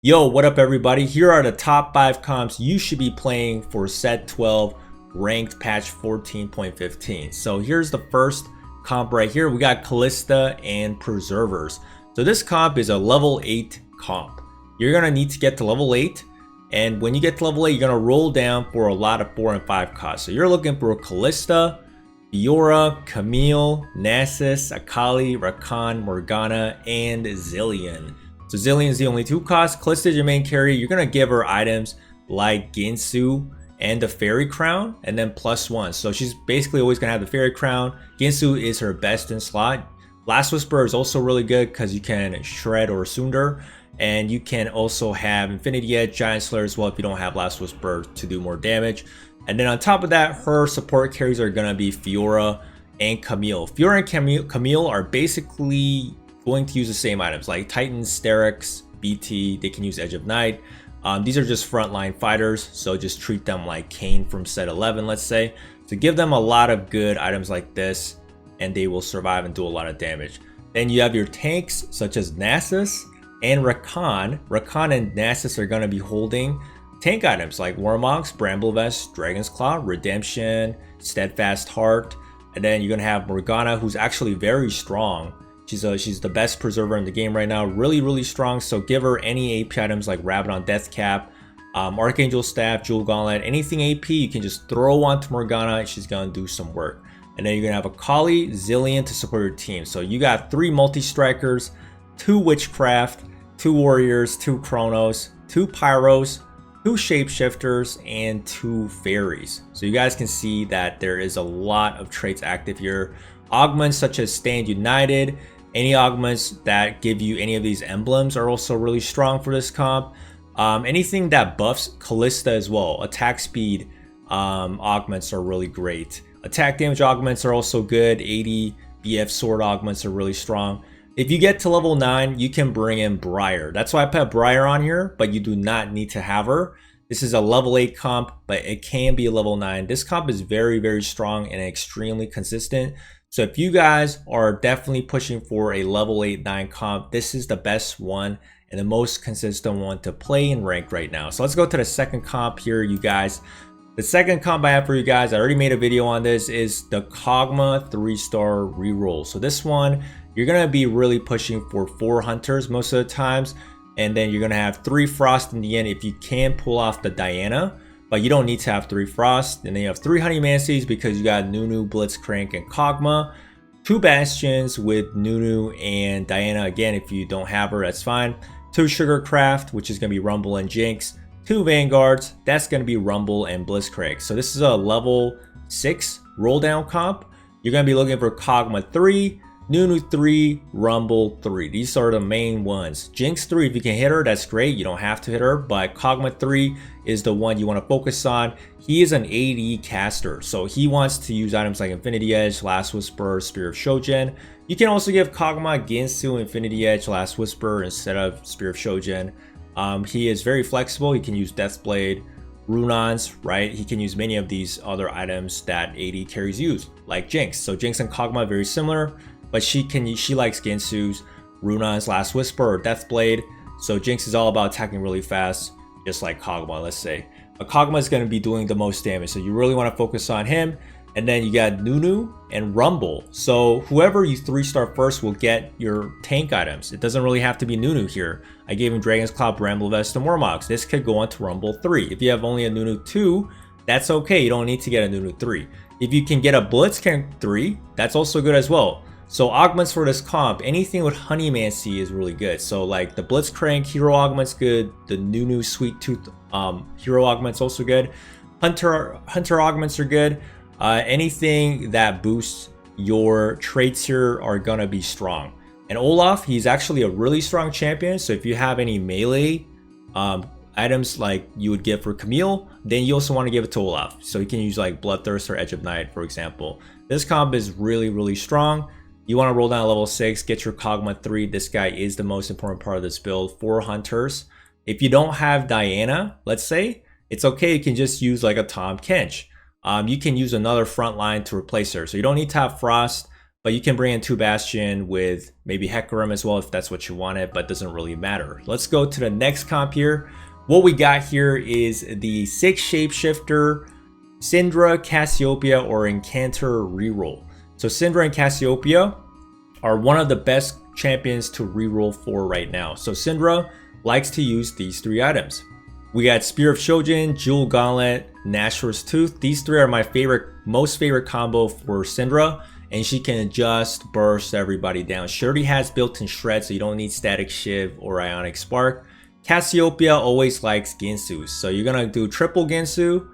Yo, what up everybody? Here are the top 5 comps you should be playing for set 12 ranked patch 14.15. So here's the first comp right here. We got Kalista and Preservers. So this comp is a level 8 comp. You're going to need to get to level 8, and when you get to level 8, you're going to roll down for a lot of 4 and 5 costs. So you're looking for Kalista, Fiora, Camille, Nasus, Akali, Rakan, Morgana, and Zillion. So Zillion is the only 2 costs. Kalista is your main carry. You're going to give her items like Ginsu and the Fairy Crown, and then +1. So she's basically always going to have the Fairy Crown. Ginsu is her best in slot. Last Whisper is also really good because you can shred or Syndra. And you can also have Infinity Edge, Giant Slayer as well if you don't have Last Whisper to do more damage. And then on top of that, her support carries are going to be Fiora and Camille. Fiora and Camille are basically going to use the same items like Titan, Sterix, BT. They can use Edge of Night. These are just frontline fighters, so just treat them like Kane from set 11, let's say. So give them a lot of good items like this, and they will survive and do a lot of damage. Then you have your tanks such as Nasus and Rakan. Rakan and Nasus are going to be holding tank items like Warmox, Bramble Vest, Dragon's Claw, Redemption, Steadfast Heart. And then you're going to have Morgana, who's actually very strong. She's the best preserver in the game right now, really strong. So give her any AP items like Rabadon Death Cap, Archangel Staff, Jewel Gauntlet, anything AP you can just throw onto Morgana. She's gonna do some work. And then you're gonna have Akali, Zillion to support your team. So you got 3 multi-strikers, 2 Witchcraft, 2 Warriors, 2 Chronos, 2 Pyros, 2 Shapeshifters, and 2 Fairies. So you guys can see that there is a lot of traits active here. Augments such as Stand United, any augments that give you any of these emblems are also really strong for this comp. Anything that buffs Kalista as well. Attack speed augments are really great. Attack damage augments are also good. 80 BF sword augments are really strong. If you get to level 9, you can bring in Briar. That's why I put Briar on here, but you do not need to have her. This is a level 8 comp, but it can be a level 9. This comp is very strong and extremely consistent. So if you guys are definitely pushing for a level 8-9 comp, this is the best one and the most consistent one to play in rank right now. So let's go to the second comp here, you guys. The second comp I have for you guys, I already made a video on this, is the Kog'Maw 3-star reroll. So this one, you're going to be really pushing for 4 hunters most of the times. And then you're going to have 3 frost in the end if you can pull off the Diana. But you don't need to have 3 frost. And then you have 3 honey manatees because you got Nunu, Blitzcrank, and Kog'Maw. 2 bastions with Nunu and Diana. Again, if you don't have her, that's fine. 2 Sugarcraft, which is going to be Rumble and Jinx. 2 Vanguards, that's going to be Rumble and Blitzcrank. So this is a level 6 roll down comp. You're going to be looking for Kog'Maw 3, Nunu 3, Rumble 3. These are the main ones. Jinx 3, if you can hit her, that's great. You don't have to hit her, but Kog'Maw 3 is the one you want to focus on. He is an AD caster, so he wants to use items like Infinity Edge, Last Whisper, Spear of Shojin. You can also give Kog'Maw Ginsu, Infinity Edge, Last Whisper instead of Spear of Shojin. He is very flexible. He can use Deathblade, Runons, right? He can use many of these other items that AD carries use, like Jinx. So Jinx and Kog'Maw are very similar, but she likes Ginsu's, Runon's, Last Whisper, or Deathblade. So Jinx is all about attacking really fast, just like Kog'Maw, let's say. But Kog'Maw is going to be doing the most damage, so you really want to focus on him. And then you got Nunu and Rumble. So whoever you 3-star first will get your tank items. It doesn't really have to be Nunu here. I gave him Dragon's Claw, Bramble Vest, and Warmox. This could go on to Rumble 3. If you have only a Nunu 2, that's okay. You don't need to get a Nunu 3. If you can get a Blitzcrank 3, that's also good as well. So augments for this comp, anything with Honey Mancy is really good. So like the Blitzcrank hero augment's good. The Nunu Sweet Tooth hero augment's also good. Hunter augments are good. Anything that boosts your traits here are gonna be strong. And Olaf, he's actually a really strong champion. So if you have any melee items like you would give for Camille, then you also want to give it to Olaf. So you can use like Bloodthirst or Edge of Night, for example. This comp is really strong. You want to roll down to level 6, get your Kog'Maw 3. This guy is the most important part of this build. 4 hunters. If you don't have Diana, let's say, it's okay. You can just use like a Tahm Kench. You can use another front line to replace her. So you don't need to have Frost, But you can bring in 2 Bastion with maybe Hecarim as well if that's what you wanted, but it doesn't really matter. Let's go to the next comp here. What we got here is the 6 Shapeshifter, Syndra, Cassiopeia, or Incanter reroll. So Syndra and Cassiopeia are one of the best champions to reroll for right now. So Syndra likes to use these 3 items. We got Spear of Shojin, Jewel Gauntlet, Nashor's Tooth. These 3 are my most favorite combo for Syndra, and she can just burst everybody down. She already has built-in Shred, so you don't need Static Shiv or Ionic Spark. Cassiopeia always likes Ginsu, so you're gonna do triple Ginsu.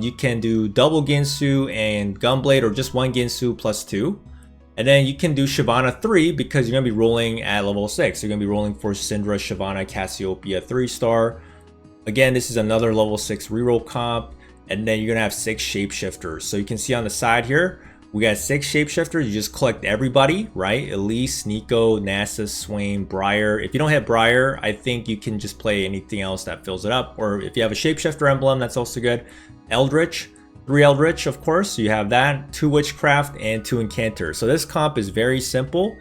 You can do double Ginsu and Gunblade, or just 1 Ginsu plus 2. And then you can do Shyvana 3 because you're gonna be rolling at level 6. You're gonna be rolling for Syndra, Shyvana, Cassiopeia 3-star. Again, this is another level 6 reroll comp, and then you're gonna have 6 Shapeshifters. So you can see on the side here, we got 6 Shapeshifters. You just collect everybody, right? Elise, Nico, Nasus, Swain, Briar. If you don't have Briar, I think you can just play anything else that fills it up. Or if you have a Shapeshifter emblem, that's also good. Eldritch, 3 Eldritch, of course. So you have that, 2 Witchcraft, and 2 Incanter. So this comp is very simple.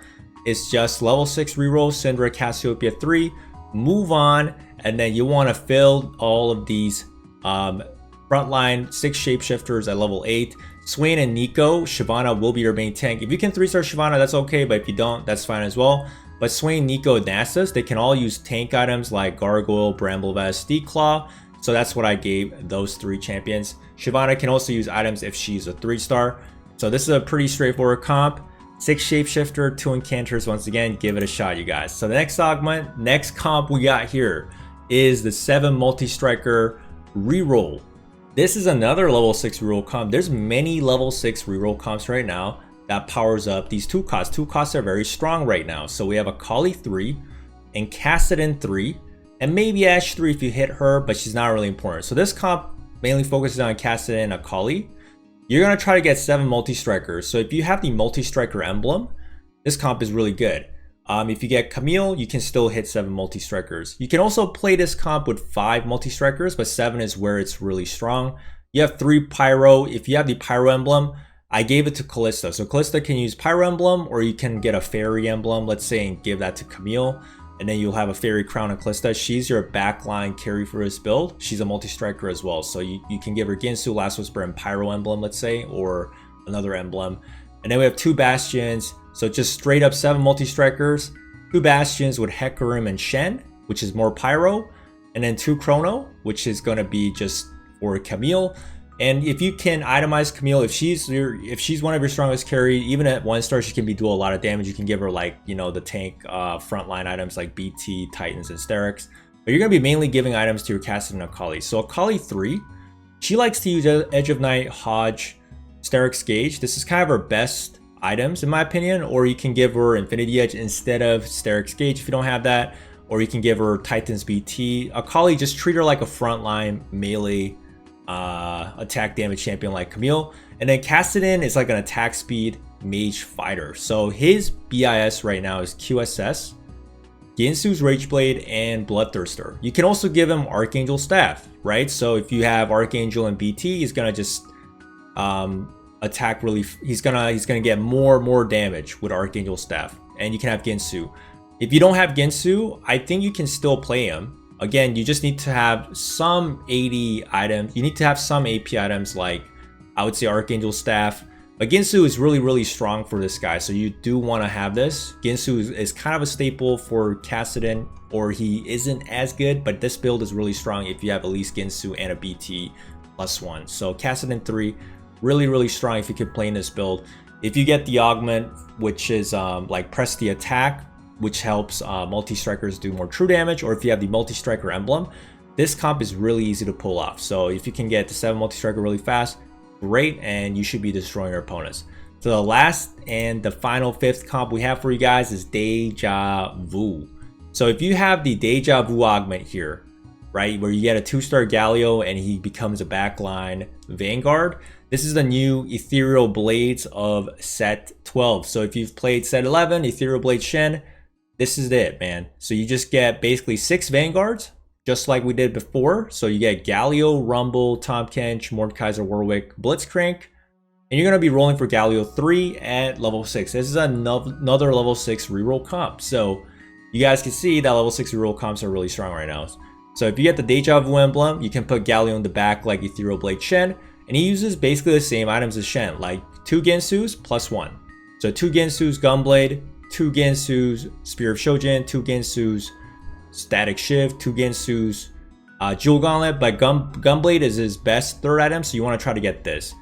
It's just level 6 reroll, Syndra, Cassiopeia 3. Move on, and then you want to fill all of these frontline 6 Shapeshifters at level 8. Swain and Nico, Shyvana will be your main tank. If you can 3-star Shyvana, that's okay, but if you don't, that's fine as well. But Swain, Nico, and Nasus, they can all use tank items like Gargoyle, Bramblevest, Declaw. So that's what I gave those 3 champions. Shyvana can also use items if she's a 3-star. So this is a pretty straightforward comp. 6 Shapeshifter, 2 Incanters. Once again, give it a shot, you guys. So the next augment, next comp we got here is the 7 Multi-Striker reroll. This is another level 6 reroll comp. There's many level 6 reroll comps right now that powers up these 2 costs. 2 costs are very strong right now. So we have Akali 3 and Kassadin 3, and maybe Ashe 3 if you hit her, but she's not really important. So this comp mainly focuses on Kassadin and Akali. You're going to try to get 7 Multi-Strikers. So if you have the Multi-Striker emblem, this comp is really good. If you get Camille, you can still hit 7 Multi-Strikers. You can also play this comp with 5 Multi-Strikers, but 7 is where it's really strong. You have 3 Pyro. If you have the Pyro emblem, I gave it to Kalista. So Kalista can use Pyro emblem, or you can get a Fairy emblem, let's say, and give that to Camille. And then you'll have a Fairy Crown on Kalista. She's your backline carry for this build. She's a Multi-Striker as well. So you can give her Ginsu, Last Whisper, and Pyro emblem, let's say, or another emblem. And then we have 2 Bastions. So just straight up 7 Multi-Strikers, 2 Bastions with Hecarim and Shen, which is more Pyro, and then 2 Chrono, which is going to be just for Camille. And if you can itemize Camille, if she's one of your strongest carry, even at 1-star, she can be doing a lot of damage. You can give her, like, you know, the tank frontline items like BT, Titans, and Sterix. But you're going to be mainly giving items to your Kassadin and Akali. So Akali 3, she likes to use Edge of Night, Hodge, Sterix Gauge. This is kind of her best items in my opinion, or you can give her Infinity Edge instead of Sterix Gauge if you don't have that, or you can give her Titans BT. Akali, just treat her like a frontline melee attack damage champion like Camille. And then Kassadin is like an attack speed mage fighter. So his BIS right now is QSS, Ginsu's Rageblade, and Bloodthirster. You can also give him Archangel Staff, right? So if you have Archangel and BT, he's gonna just attack really, he's gonna get more damage with Archangel Staff. And you can have Ginsu. If you don't have Ginsu, I think you can still play him. Again, you just need to have some AD items. You need to have some AP items, like I would say Archangel Staff. But Ginsu is really strong for this guy, so you do want to have this. Ginsu is kind of a staple for Kassadin, or he isn't as good, but this build is really strong if you have at least Ginsu and a BT +1. So Kassadin 3, really strong if you could play in this build. If you get the augment, which is like press the attack, which helps multi-strikers do more true damage, or if you have the multi-striker emblem, this comp is really easy to pull off. So if you can get the 7 multi-striker really fast, great, and you should be destroying your opponents. So the last and the final 5th comp we have for you guys is Deja Vu. So if you have the Deja Vu augment here, right, where you get a 2-star Galio and he becomes a backline Vanguard, this is the new Ethereal Blades of set 12. So if you've played set 11, Ethereal Blade Shen, this is it, man. So you just get basically 6 Vanguards, just like we did before. So you get Galio, Rumble, Tahm Kench, Mordekaiser, Warwick, Blitzcrank, And you're going to be rolling for Galio 3 at level 6. This is another level 6 reroll comp. So you guys can see that level 6 reroll comps are really strong right now. So if you get the Deja Vu emblem, you can put Galio in the back like Ethereal Blade Shen. And he uses basically the same items as Shen, like 2 Gensus plus 1. So 2 Gensus Gunblade, 2 Gensus Spear of Shojin, 2 Gensus Static Shift, 2 Gensus Jewel Gauntlet. But Gunblade is his best third item, so you want to try to get this.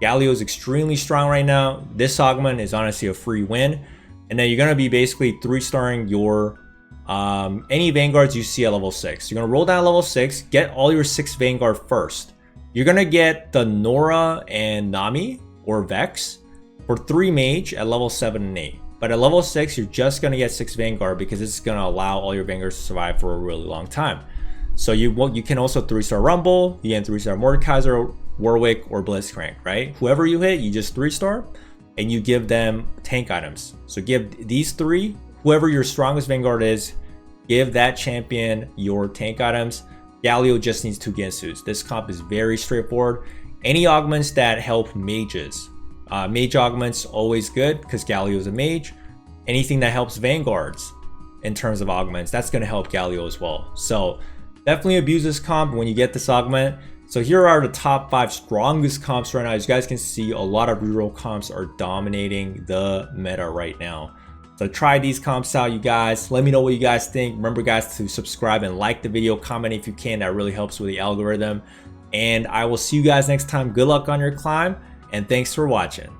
Galio is extremely strong right now. This augment is honestly a free win. And then you're going to be basically 3-starring your any Vanguards you see at level 6. You're going to roll down level 6, get all your 6 Vanguard first. You're going to get the Nora and Nami or Vex for 3 Mage at level 7 and 8. But at level 6, you're just going to get 6 Vanguard because it's going to allow all your Vanguards to survive for a really long time. So you can also 3-star Rumble, you can 3-star Mordekaiser, Warwick, or Blitzcrank, right? Whoever you hit, you just 3-star and you give them tank items. So give these 3, whoever your strongest Vanguard is, give that champion your tank items. Galio just needs 2 Gensus. This comp is very straightforward. Any augments that help mages. Mage augments, always good because Galio is a mage. Anything that helps Vanguards in terms of augments, that's going to help Galio as well. So definitely abuse this comp when you get this augment. So here are the top 5 strongest comps right now. As you guys can see, a lot of reroll comps are dominating the meta right now. So try these comps out, you guys. Let me know what you guys think. Remember, guys, to subscribe and like the video. Comment if you can. That really helps with the algorithm. And I will see you guys next time. Good luck on your climb, and thanks for watching.